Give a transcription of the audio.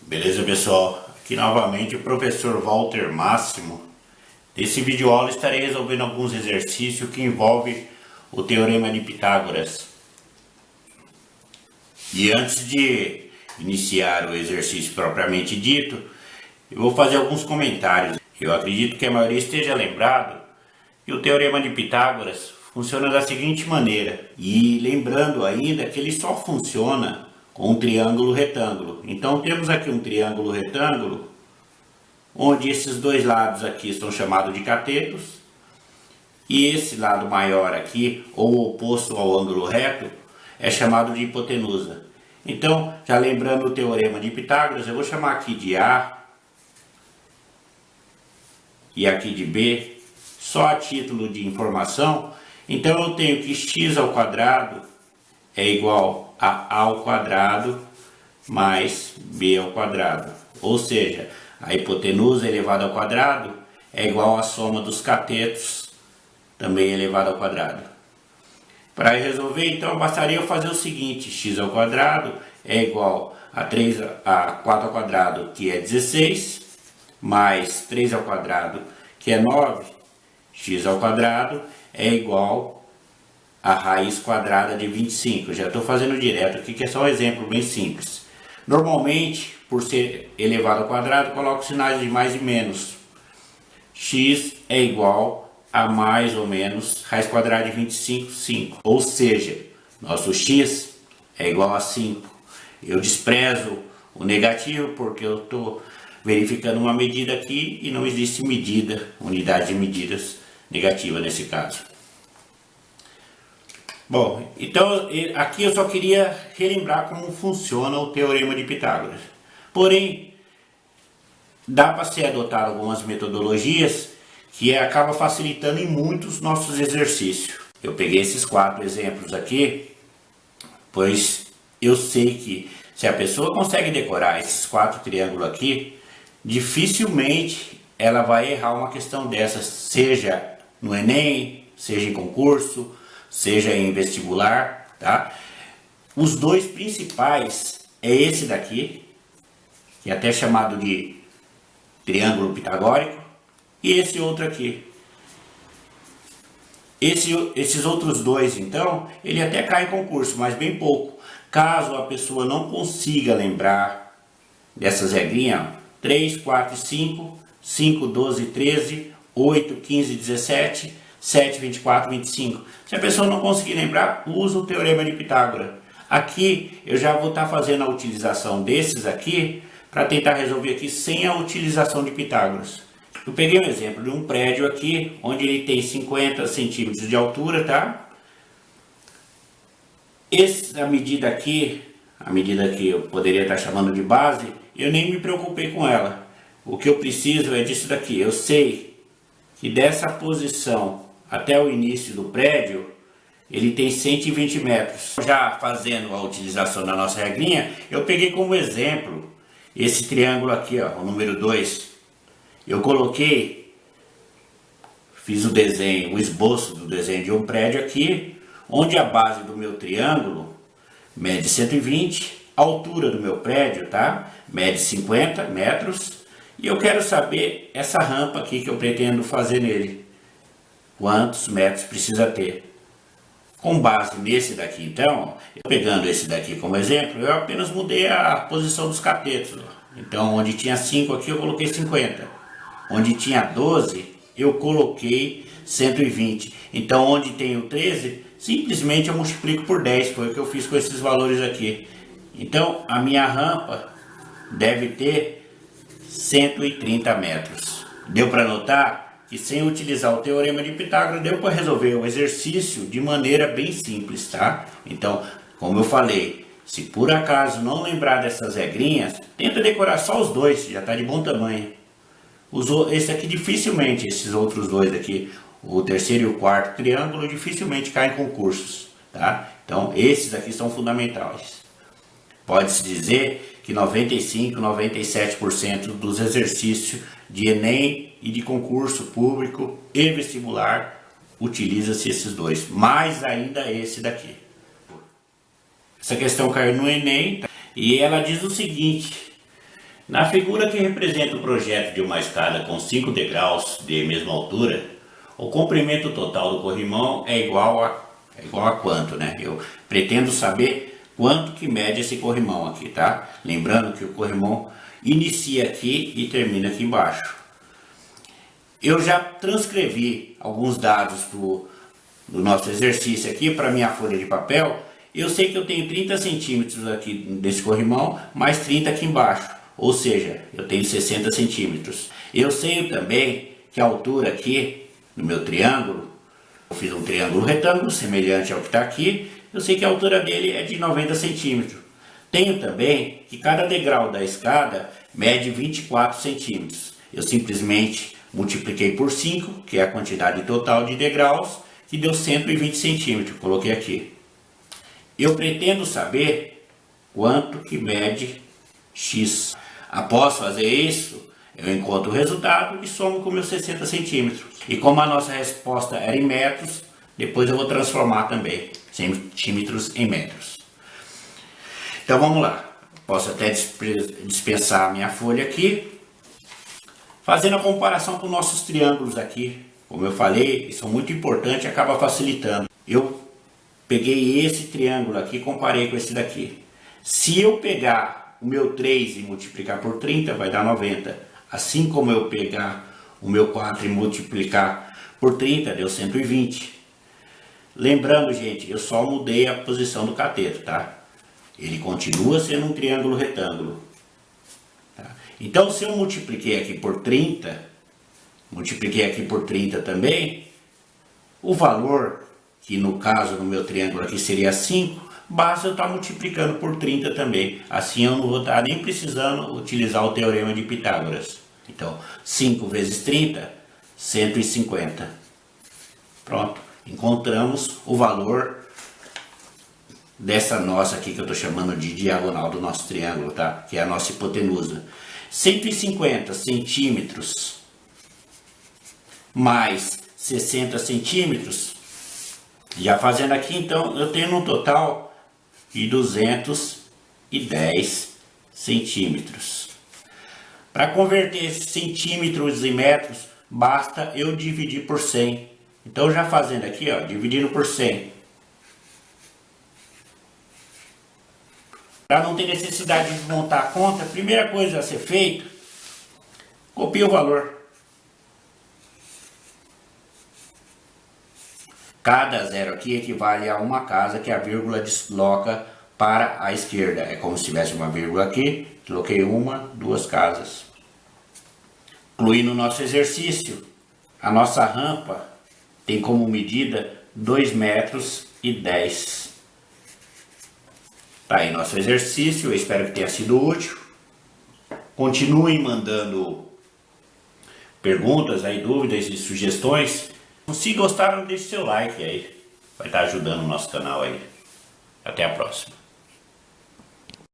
Beleza, pessoal? Aqui novamente o professor Walter Máximo. Nesse vídeo aula estarei resolvendo alguns exercícios que envolvem o Teorema de Pitágoras. E antes de iniciar o exercício propriamente dito, eu vou fazer alguns comentários. Eu acredito que a maioria esteja lembrado que o Teorema de Pitágoras funciona da seguinte maneira. E lembrando ainda que ele só funciona com um triângulo retângulo. Então temos aqui um triângulo retângulo, onde esses dois lados aqui são chamados de catetos, e esse lado maior aqui, ou oposto ao ângulo reto, é chamado de hipotenusa. Então, já lembrando o Teorema de Pitágoras, eu vou chamar aqui de A e aqui de B, só a título de informação. Então eu tenho que x ao quadrado é igual a ao quadrado mais b ao quadrado. Ou seja, a hipotenusa elevada ao quadrado é igual à soma dos catetos, também elevada ao quadrado. Para resolver, então, bastaria eu fazer o seguinte: x ao quadrado é igual a 4 ao quadrado, que é 16, mais 3 ao quadrado, que é 9, x ao quadrado é igual a raiz quadrada de 25. Já estou fazendo direto aqui, que é só um exemplo bem simples. Normalmente, por ser elevado ao quadrado, coloco sinais de mais e menos. X é igual a mais ou menos raiz quadrada de 25, 5. Ou seja, nosso x é igual a 5. Eu desprezo o negativo porque eu estou verificando uma medida aqui e não existe medida, unidade de medidas negativa nesse caso. Bom, então aqui eu só queria relembrar como funciona o Teorema de Pitágoras. Porém, dá para ser adotado algumas metodologias que acaba facilitando em muitos nossos exercícios. Eu peguei esses 4 exemplos aqui, pois eu sei que se a pessoa consegue decorar esses 4 triângulos aqui, dificilmente ela vai errar uma questão dessas, seja no Enem, seja em concurso, seja em vestibular, tá? Os dois principais é esse daqui, que é até chamado de triângulo pitagórico, e esse outro aqui. Esses outros dois, então, ele até cai em concurso, mas bem pouco. Caso a pessoa não consiga lembrar dessas regrinhas, 3, 4 e 5, 5, 12, 13, 8, 15, 17, 7, 24, 25. Se a pessoa não conseguir lembrar, usa o Teorema de Pitágoras. Aqui eu já vou estar fazendo a utilização desses aqui para tentar resolver aqui sem a utilização de Pitágoras. Eu peguei um exemplo de um prédio aqui, onde ele tem 50 centímetros de altura, tá? Essa medida aqui, a medida que eu poderia estar chamando de base, eu nem me preocupei com ela. O que eu preciso é disso daqui. Eu sei que dessa posição até o início do prédio, ele tem 120 metros. Já fazendo a utilização da nossa regrinha, eu peguei como exemplo esse triângulo aqui, ó, o número 2. Eu coloquei, fiz o desenho, o esboço do desenho de um prédio aqui, onde a base do meu triângulo mede 120, a altura do meu prédio, tá? Mede 50 metros, e eu quero saber essa rampa aqui que eu pretendo fazer nele. Quantos metros precisa ter? Com base nesse daqui, então, pegando esse daqui como exemplo, eu apenas mudei a posição dos catetos. Então, onde tinha 5 aqui, eu coloquei 50. Onde tinha 12, eu coloquei 120. Então, onde tem o 13, simplesmente eu multiplico por 10. Foi o que eu fiz com esses valores aqui. Então, a minha rampa deve ter 130 metros. Deu para notar que sem utilizar o Teorema de Pitágoras deu para resolver o exercício de maneira bem simples, tá? Então, como eu falei, se por acaso não lembrar dessas regrinhas, tenta decorar só os dois, já está de bom tamanho. Esse aqui dificilmente, esses outros dois aqui, o terceiro e o quarto triângulo, dificilmente caem em concursos, tá? Então, esses aqui são fundamentais. Pode-se dizer que 95, 97% dos exercícios de Enem e de concurso público e vestibular utiliza-se esses dois, mais ainda esse daqui. Essa questão caiu no Enem, tá? E ela diz o seguinte: Na figura que representa o projeto de uma escada com 5 degraus de mesma altura, o comprimento total do corrimão é igual a quanto, né? Eu pretendo saber quanto que mede esse corrimão aqui, tá? Lembrando que o corrimão inicia aqui e termina aqui embaixo. Eu já transcrevi alguns dados do nosso exercício aqui para minha folha de papel. Eu sei que eu tenho 30 centímetros aqui desse corrimão, mais 30 aqui embaixo. Ou seja, eu tenho 60 centímetros. Eu sei também que a altura aqui, no meu triângulo, eu fiz um triângulo retângulo, semelhante ao que está aqui. Eu sei que a altura dele é de 90 centímetros. Tenho também que cada degrau da escada mede 24 centímetros. Eu simplesmente multipliquei por 5, que é a quantidade total de degraus, que deu 120 centímetros. Coloquei aqui. Eu pretendo saber quanto que mede x. Após fazer isso, eu encontro o resultado e somo com meus 60 centímetros. E como a nossa resposta era em metros, depois eu vou transformar também centímetros em metros. Então vamos lá. Posso até dispensar a minha folha aqui. Fazendo a comparação com nossos triângulos aqui. Como eu falei, isso é muito importante e acaba facilitando. Eu peguei esse triângulo aqui e comparei com esse daqui. Se eu pegar o meu 3 e multiplicar por 30, vai dar 90. Assim como eu pegar o meu 4 e multiplicar por 30, deu 120. Lembrando, gente, eu só mudei a posição do cateto, tá? Ele continua sendo um triângulo retângulo. Tá? Então, se eu multipliquei aqui por 30, multipliquei aqui por 30 também, o valor, que no caso no meu triângulo aqui seria 5, basta eu estar multiplicando por 30 também. Assim eu não vou estar nem precisando utilizar o teorema de Pitágoras. Então, 5 vezes 30, 150. Pronto, encontramos o valor dessa nossa aqui que eu estou chamando de diagonal do nosso triângulo, tá? Que é a nossa hipotenusa. 150 centímetros mais 60 centímetros, já fazendo aqui, então, eu tenho um total de 210 centímetros. Para converter centímetros em metros, basta eu dividir por 100. Então, já fazendo aqui, ó, dividindo por 100. Para não ter necessidade de montar a conta, a primeira coisa a ser feita, copia o valor. Cada zero aqui equivale a uma casa que a vírgula desloca para a esquerda. É como se tivesse uma vírgula aqui, desloquei uma, duas casas. Incluindo o nosso exercício, a nossa rampa tem como medida 2,10 metros. Tá aí nosso exercício, eu espero que tenha sido útil. Continuem mandando perguntas, aí, dúvidas e sugestões. Se gostaram, deixe seu like aí, vai estar ajudando o nosso canal aí. Até a próxima.